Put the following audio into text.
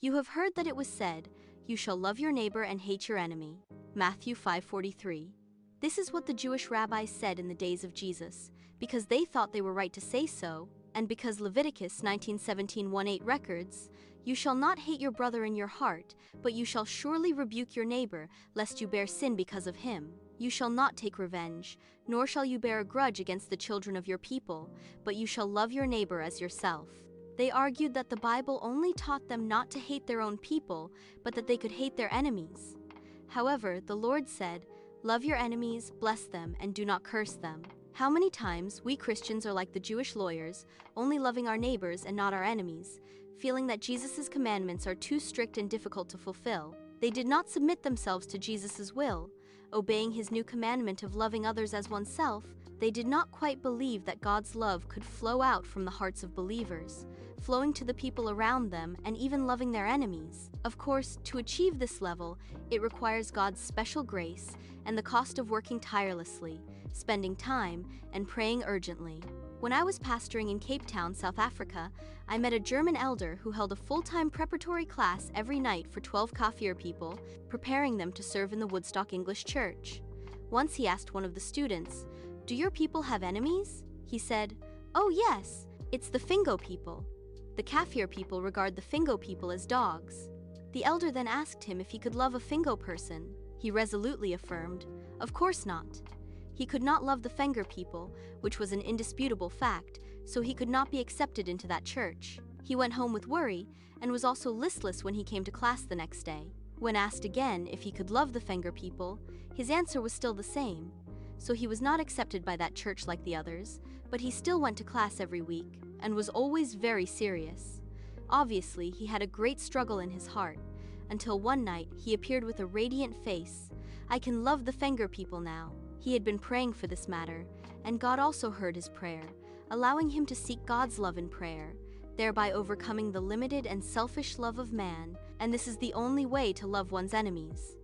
You have heard that it was said, 'You shall love your neighbor and hate your enemy.' Matthew 5:43. This is what the Jewish rabbis said in the days of Jesus, because they thought they were right to say so, and because Leviticus 19:17-18 records, "You shall not hate your brother in your heart, but you shall surely rebuke your neighbor, lest you bear sin because of him. You shall not take revenge, nor shall you bear a grudge against the children of your people, but you shall love your neighbor as yourself." They argued that the Bible only taught them not to hate their own people, but that they could hate their enemies. However, the Lord said, "Love your enemies, bless them, and do not curse them." How many times we Christians are like the Jewish lawyers, only loving our neighbors and not our enemies, feeling that Jesus' commandments are too strict and difficult to fulfill. They did not submit themselves to Jesus' will, obeying his new commandment of loving others as oneself. They did not quite believe that God's love could flow out from the hearts of believers, flowing to the people around them and even loving their enemies. Of course, to achieve this level, it requires God's special grace and the cost of working tirelessly, spending time, and praying urgently. When I was pastoring in Cape Town, South Africa, I met a German elder who held a full-time preparatory class every night for 12 Kaffir people, preparing them to serve in the Woodstock English Church. Once he asked one of the students, "Do your people have enemies?" He said, "Oh yes, it's the Fingo people. The Kaffir people regard the Fingo people as dogs." The elder then asked him if he could love a Fingo person. He resolutely affirmed, "Of course not." He could not love the Fenger people, which was an indisputable fact, so he could not be accepted into that church. He went home with worry, and was also listless when he came to class the next day. When asked again if he could love the Fenger people, his answer was still the same. So he was not accepted by that church like the others, but he still went to class every week, and was always very serious. Obviously, he had a great struggle in his heart, until one night he appeared with a radiant face. "I can love the Fenger people now." He had been praying for this matter, and God also heard his prayer, allowing him to seek God's love in prayer, thereby overcoming the limited and selfish love of man, and this is the only way to love one's enemies.